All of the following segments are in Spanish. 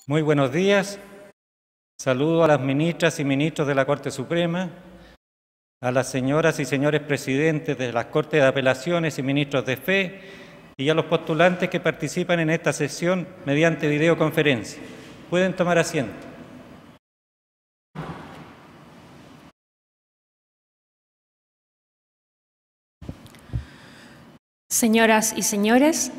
Muy buenos días. Saludo a las ministras y ministros de la Corte Suprema, a las señoras y señores presidentes de las Cortes de Apelaciones y ministros de fe y a los postulantes que participan en esta sesión mediante videoconferencia. Pueden tomar asiento. Señoras y señores,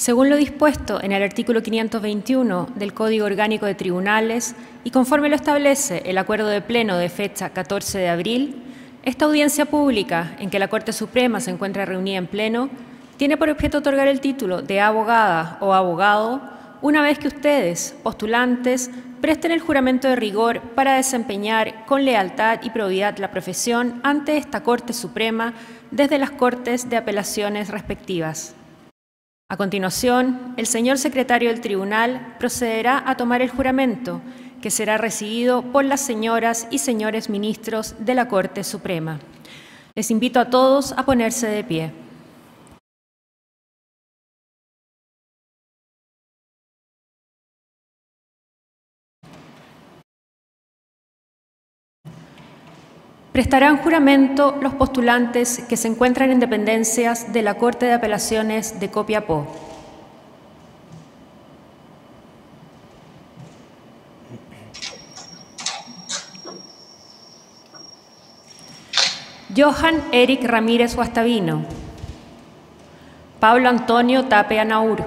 según lo dispuesto en el artículo 521 del Código Orgánico de Tribunales y conforme lo establece el Acuerdo de Pleno de fecha 14 de abril, esta audiencia pública en que la Corte Suprema se encuentra reunida en pleno tiene por objeto otorgar el título de abogada o abogado una vez que ustedes, postulantes, presten el juramento de rigor para desempeñar con lealtad y probidad la profesión ante esta Corte Suprema desde las Cortes de Apelaciones respectivas. A continuación, el señor secretario del Tribunal procederá a tomar el juramento, que será recibido por las señoras y señores ministros de la Corte Suprema. Les invito a todos a ponerse de pie. Prestarán juramento los postulantes que se encuentran en dependencias de la Corte de Apelaciones de Copiapó. Johan Eric Ramírez Guastavino. Pablo Antonio Tape Anaur.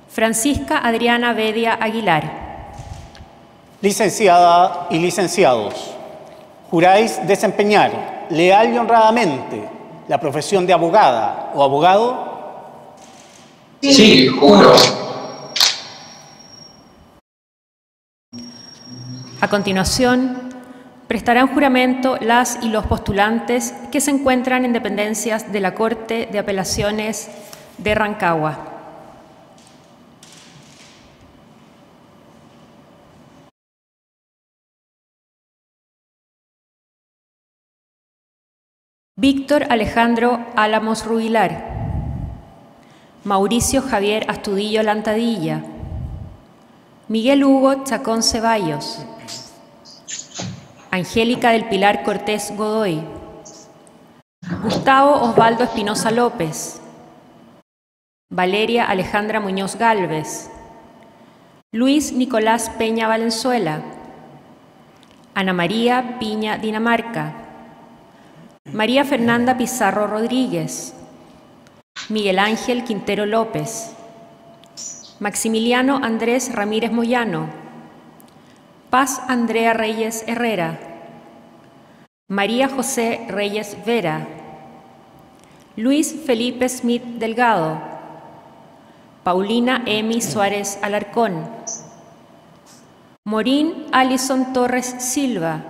Francisca Adriana Bedia Aguilar. Licenciada y licenciados, ¿juráis desempeñar leal y honradamente la profesión de abogada o abogado? Sí, juro. A continuación, prestarán juramento las y los postulantes que se encuentran en dependencias de la Corte de Apelaciones de Rancagua. Víctor Alejandro Álamos Rubilar. Mauricio Javier Astudillo Lantadilla. Miguel Hugo Chacón Ceballos. Angélica del Pilar Cortés Godoy. Gustavo Osvaldo Espinosa López. Valeria Alejandra Muñoz Gálvez. Luis Nicolás Peña Valenzuela. Ana María Piña Dinamarca. María Fernanda Pizarro Rodríguez. Miguel Ángel Quintero López. Maximiliano Andrés Ramírez Moyano. Paz Andrea Reyes Herrera. María José Reyes Vera. Luis Felipe Smith Delgado. Paulina Emi Suárez Alarcón. Morín Alison Torres Silva.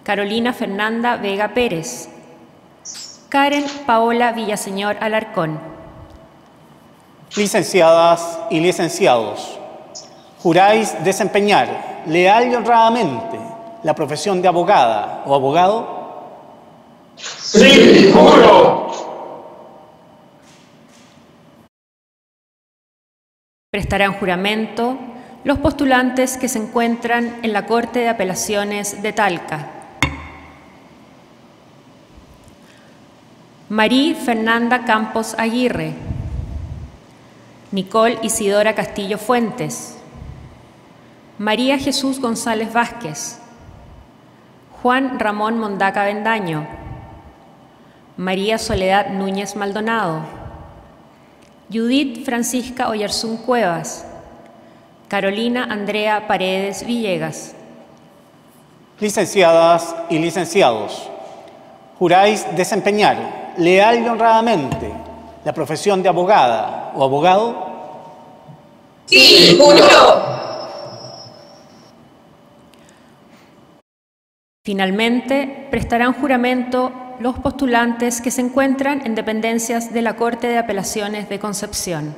Carolina Fernanda Vega Pérez. Karen Paola Villaseñor Alarcón. Licenciadas y licenciados, ¿juráis desempeñar leal y honradamente la profesión de abogada o abogado? Sí, juro. Prestarán juramento los postulantes que se encuentran en la Corte de Apelaciones de Talca. Marí Fernanda Campos Aguirre. Nicole Isidora Castillo Fuentes. María Jesús González Vázquez. Juan Ramón Mondaca Bendaño. María Soledad Núñez Maldonado. Judith Francisca Oyarzún Cuevas. Carolina Andrea Paredes Villegas. Licenciadas y licenciados, ¿juráis desempeñar leal y honradamente la profesión de abogada o abogado? Sí, juro. Finalmente, prestarán juramento los postulantes que se encuentran en dependencias de la Corte de Apelaciones de Concepción.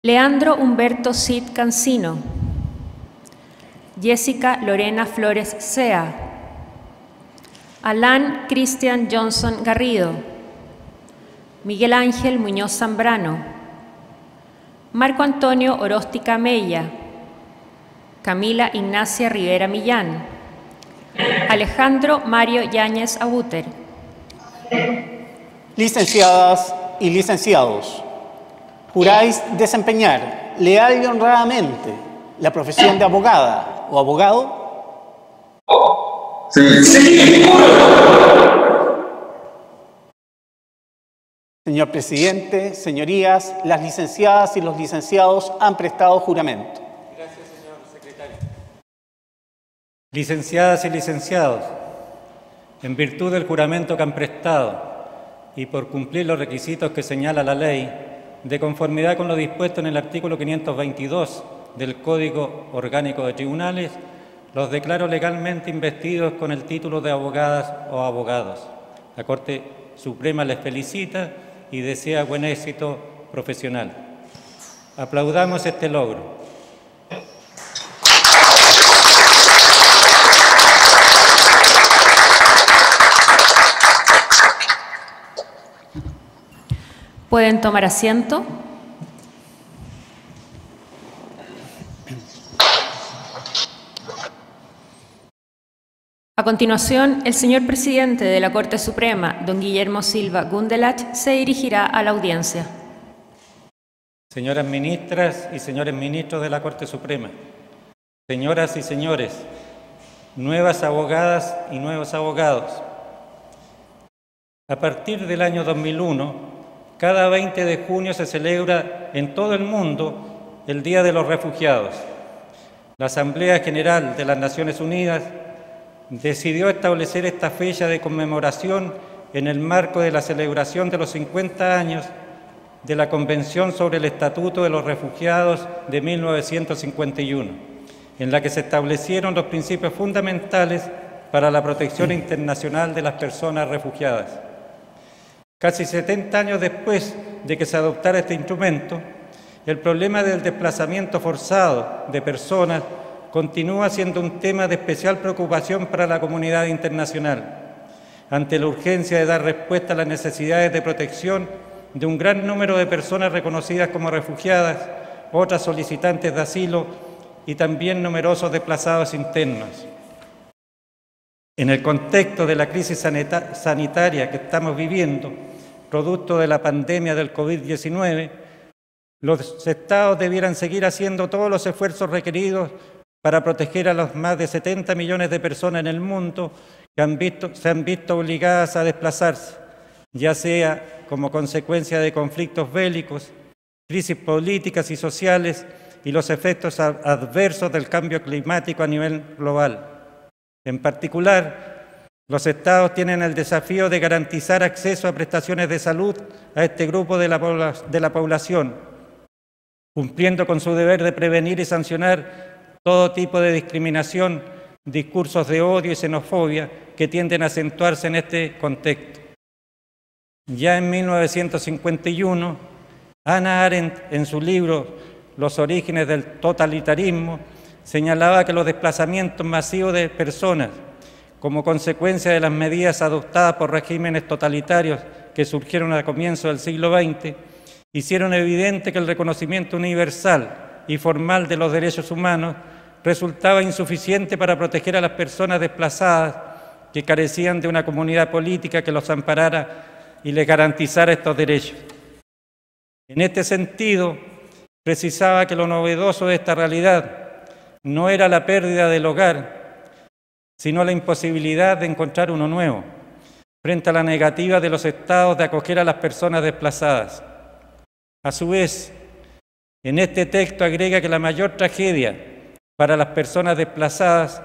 Leandro Humberto Cid Cancino. Jessica Lorena Flores Sea. Alan Christian Johnson Garrido. Miguel Ángel Muñoz Zambrano, Marco Antonio Oróstica Mella, Camila Ignacia Rivera Millán, Alejandro Mario Yáñez Abuter. Licenciadas y licenciados, ¿juráis desempeñar leal y honradamente la profesión de abogada o abogado? Sí. Sí, juro. Señor presidente, señorías, las licenciadas y los licenciados han prestado juramento. Gracias, señor secretario. Licenciadas y licenciados, en virtud del juramento que han prestado y por cumplir los requisitos que señala la ley, de conformidad con lo dispuesto en el artículo 522 del Código Orgánico de Tribunales, los declaro legalmente investidos con el título de abogadas o abogados. La Corte Suprema les felicita y desea buen éxito profesional. Aplaudamos este logro. Pueden tomar asiento. A continuación, el señor presidente de la Corte Suprema, don Guillermo Silva Gundelach, se dirigirá a la audiencia. Señoras ministras y señores ministros de la Corte Suprema, señoras y señores, nuevas abogadas y nuevos abogados, a partir del año 2001, cada 20 de junio se celebra en todo el mundo el Día de los Refugiados. La Asamblea General de las Naciones Unidas decidió establecer esta fecha de conmemoración en el marco de la celebración de los 50 años de la Convención sobre el Estatuto de los Refugiados de 1951, en la que se establecieron los principios fundamentales para la protección internacional de las personas refugiadas. Casi 70 años después de que se adoptara este instrumento, el problema del desplazamiento forzado de personas continúa siendo un tema de especial preocupación para la comunidad internacional, ante la urgencia de dar respuesta a las necesidades de protección de un gran número de personas reconocidas como refugiadas, otras solicitantes de asilo y también numerosos desplazados internos. En el contexto de la crisis sanitaria que estamos viviendo, producto de la pandemia del COVID-19, los Estados debieran seguir haciendo todos los esfuerzos requeridos para proteger a los más de 70 millones de personas en el mundo que se han visto obligadas a desplazarse, ya sea como consecuencia de conflictos bélicos, crisis políticas y sociales y los efectos adversos del cambio climático a nivel global. En particular, los Estados tienen el desafío de garantizar acceso a prestaciones de salud a este grupo de la población, cumpliendo con su deber de prevenir y sancionar todo tipo de discriminación, discursos de odio y xenofobia que tienden a acentuarse en este contexto. Ya en 1951, Hannah Arendt, en su libro Los orígenes del totalitarismo, señalaba que los desplazamientos masivos de personas, como consecuencia de las medidas adoptadas por regímenes totalitarios que surgieron a comienzos del siglo XX, hicieron evidente que el reconocimiento universal y formal de los derechos humanos resultaba insuficiente para proteger a las personas desplazadas que carecían de una comunidad política que los amparara y les garantizara estos derechos. En este sentido, precisaba que lo novedoso de esta realidad no era la pérdida del hogar, sino la imposibilidad de encontrar uno nuevo, frente a la negativa de los Estados de acoger a las personas desplazadas. A su vez, en este texto agrega que la mayor tragedia para las personas desplazadas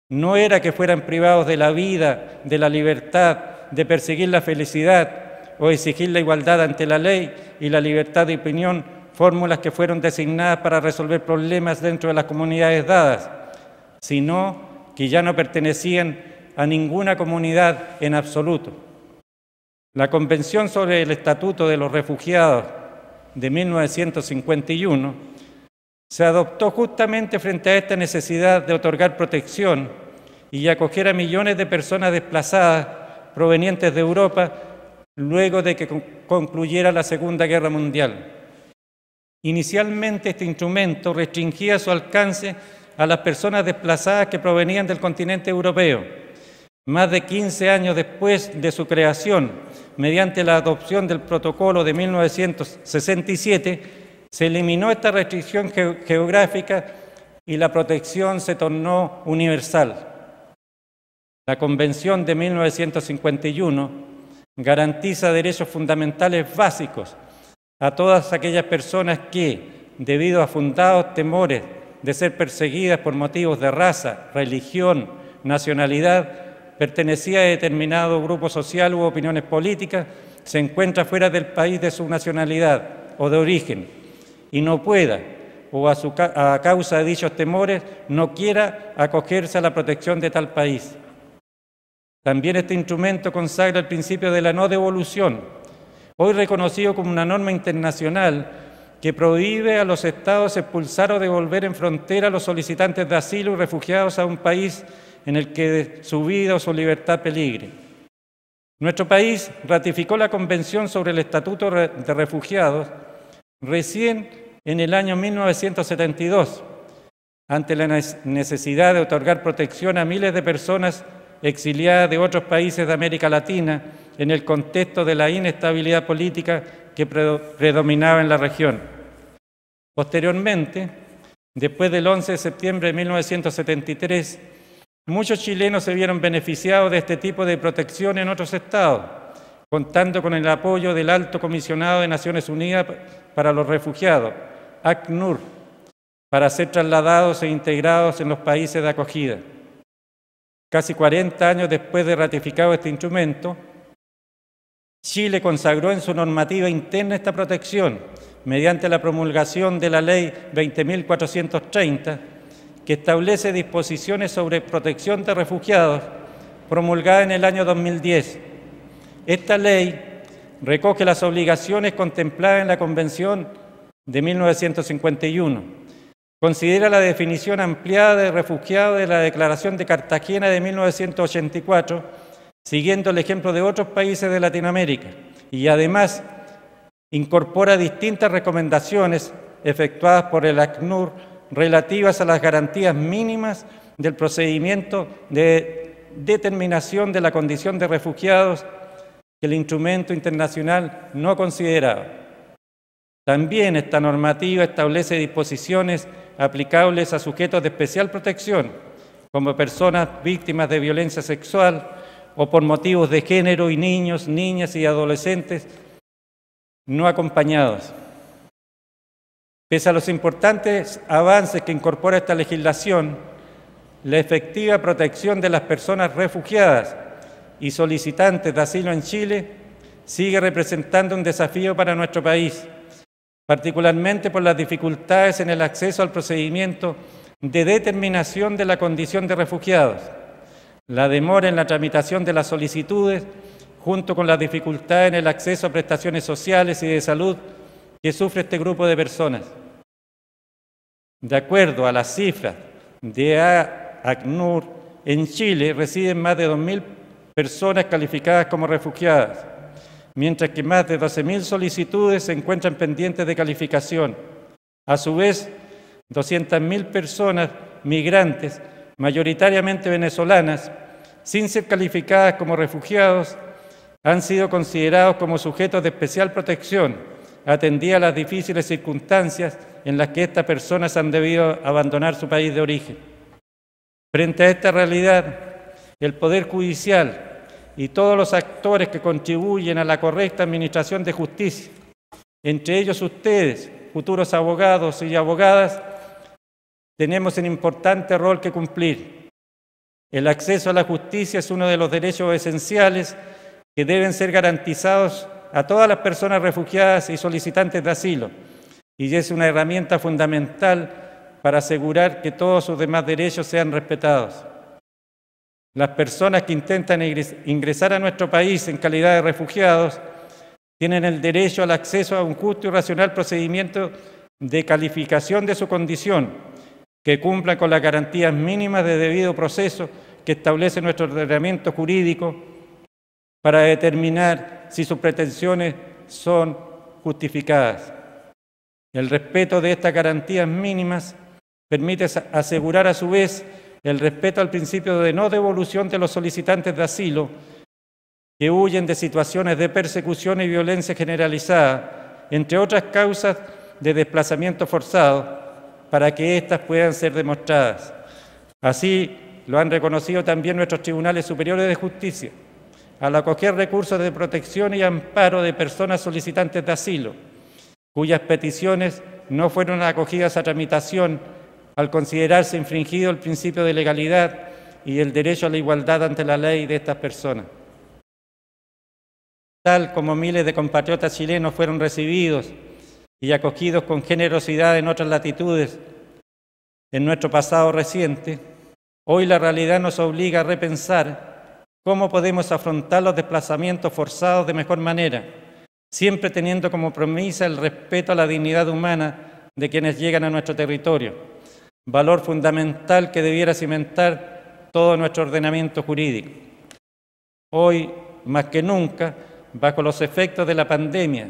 no era que fueran privados de la vida, de la libertad, de perseguir la felicidad o exigir la igualdad ante la ley y la libertad de opinión, fórmulas que fueron designadas para resolver problemas dentro de las comunidades dadas, sino que ya no pertenecían a ninguna comunidad en absoluto. La Convención sobre el Estatuto de los Refugiados de 1951 se adoptó justamente frente a esta necesidad de otorgar protección y acoger a millones de personas desplazadas provenientes de Europa luego de que concluyera la Segunda Guerra Mundial. Inicialmente este instrumento restringía su alcance a las personas desplazadas que provenían del continente europeo. Más de 15 años después de su creación, mediante la adopción del Protocolo de 1967, se eliminó esta restricción geográfica y la protección se tornó universal. La Convención de 1951 garantiza derechos fundamentales básicos a todas aquellas personas que, debido a fundados temores de ser perseguidas por motivos de raza, religión, nacionalidad, pertenecía a determinado grupo social u opiniones políticas, se encuentra fuera del país de su nacionalidad o de origen y no pueda, o a causa de dichos temores, no quiera acogerse a la protección de tal país. También este instrumento consagra el principio de la no devolución, hoy reconocido como una norma internacional que prohíbe a los estados expulsar o devolver en frontera a los solicitantes de asilo y refugiados a un país en el que su vida o su libertad peligre. Nuestro país ratificó la Convención sobre el Estatuto de Refugiados recién en el año 1972, ante la necesidad de otorgar protección a miles de personas exiliadas de otros países de América Latina en el contexto de la inestabilidad política que predominaba en la región. Posteriormente, después del 11 de septiembre de 1973, muchos chilenos se vieron beneficiados de este tipo de protección en otros estados, contando con el apoyo del Alto Comisionado de Naciones Unidas para los Refugiados, ACNUR, para ser trasladados e integrados en los países de acogida. Casi 40 años después de ratificado este instrumento, Chile consagró en su normativa interna esta protección mediante la promulgación de la Ley 20.430, que establece disposiciones sobre protección de refugiados, promulgada en el año 2010. Esta ley recoge las obligaciones contempladas en la Convención de 1951. Considera la definición ampliada de refugiado de la Declaración de Cartagena de 1984, siguiendo el ejemplo de otros países de Latinoamérica, y además incorpora distintas recomendaciones efectuadas por el ACNUR relativas a las garantías mínimas del procedimiento de determinación de la condición de refugiados que el instrumento internacional no consideraba. También esta normativa establece disposiciones aplicables a sujetos de especial protección, como personas víctimas de violencia sexual o por motivos de género y niños, niñas y adolescentes no acompañados. Pese a los importantes avances que incorpora esta legislación, la efectiva protección de las personas refugiadas y solicitantes de asilo en Chile sigue representando un desafío para nuestro país, particularmente por las dificultades en el acceso al procedimiento de determinación de la condición de refugiados, la demora en la tramitación de las solicitudes, junto con las dificultades en el acceso a prestaciones sociales y de salud que sufre este grupo de personas. De acuerdo a las cifras de ACNUR, en Chile residen más de 2.000 personas calificadas como refugiadas, mientras que más de 12.000 solicitudes se encuentran pendientes de calificación. A su vez, 200.000 personas migrantes, mayoritariamente venezolanas, sin ser calificadas como refugiados, han sido considerados como sujetos de especial protección, atendidas las difíciles circunstancias en las que estas personas han debido abandonar su país de origen. Frente a esta realidad, el Poder Judicial y todos los actores que contribuyen a la correcta administración de justicia, entre ellos ustedes, futuros abogados y abogadas, tenemos un importante rol que cumplir. El acceso a la justicia es uno de los derechos esenciales que deben ser garantizados a todas las personas refugiadas y solicitantes de asilo, y es una herramienta fundamental para asegurar que todos sus demás derechos sean respetados. Las personas que intentan ingresar a nuestro país en calidad de refugiados tienen el derecho al acceso a un justo y racional procedimiento de calificación de su condición, que cumpla con las garantías mínimas de debido proceso que establece nuestro ordenamiento jurídico, para determinar si sus pretensiones son justificadas. El respeto de estas garantías mínimas permite asegurar a su vez el respeto al principio de no devolución de los solicitantes de asilo que huyen de situaciones de persecución y violencia generalizada, entre otras causas de desplazamiento forzado, para que éstas puedan ser demostradas. Así lo han reconocido también nuestros tribunales superiores de justicia, al acoger recursos de protección y amparo de personas solicitantes de asilo, cuyas peticiones no fueron acogidas a tramitación al considerarse infringido el principio de legalidad y el derecho a la igualdad ante la ley de estas personas. Tal como miles de compatriotas chilenos fueron recibidos y acogidos con generosidad en otras latitudes en nuestro pasado reciente, hoy la realidad nos obliga a repensar cómo podemos afrontar los desplazamientos forzados de mejor manera, siempre teniendo como premisa el respeto a la dignidad humana de quienes llegan a nuestro territorio, valor fundamental que debiera cimentar todo nuestro ordenamiento jurídico. Hoy, más que nunca, bajo los efectos de la pandemia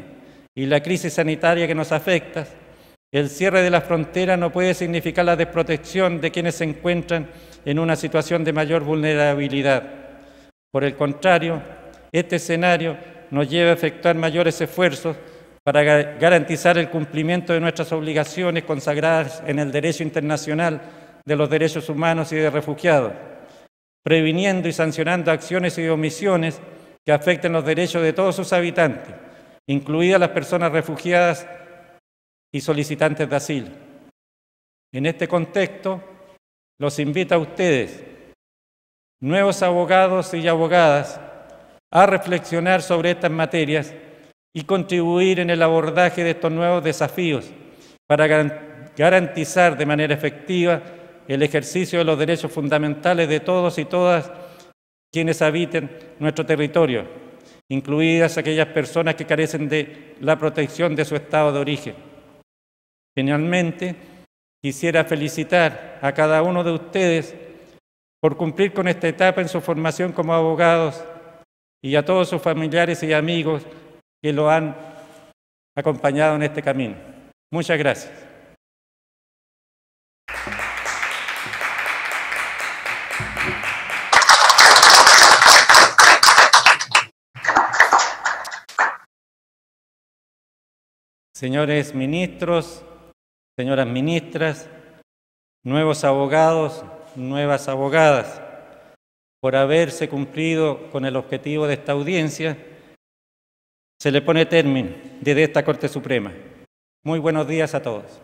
y la crisis sanitaria que nos afecta, el cierre de las fronteras no puede significar la desprotección de quienes se encuentran en una situación de mayor vulnerabilidad. Por el contrario, este escenario nos lleva a efectuar mayores esfuerzos para garantizar el cumplimiento de nuestras obligaciones consagradas en el derecho internacional de los derechos humanos y de refugiados, previniendo y sancionando acciones y omisiones que afecten los derechos de todos sus habitantes, incluidas las personas refugiadas y solicitantes de asilo. En este contexto, los invito a ustedes, nuevos abogados y abogadas, a reflexionar sobre estas materias y contribuir en el abordaje de estos nuevos desafíos para garantizar de manera efectiva el ejercicio de los derechos fundamentales de todos y todas quienes habiten nuestro territorio, incluidas aquellas personas que carecen de la protección de su estado de origen. Finalmente, quisiera felicitar a cada uno de ustedes por cumplir con esta etapa en su formación como abogados y a todos sus familiares y amigos que lo han acompañado en este camino. Muchas gracias. Señores ministros, señoras ministras, nuevos abogados, nuevas abogadas, por haberse cumplido con el objetivo de esta audiencia, se le pone término desde esta Corte Suprema. Muy buenos días a todos.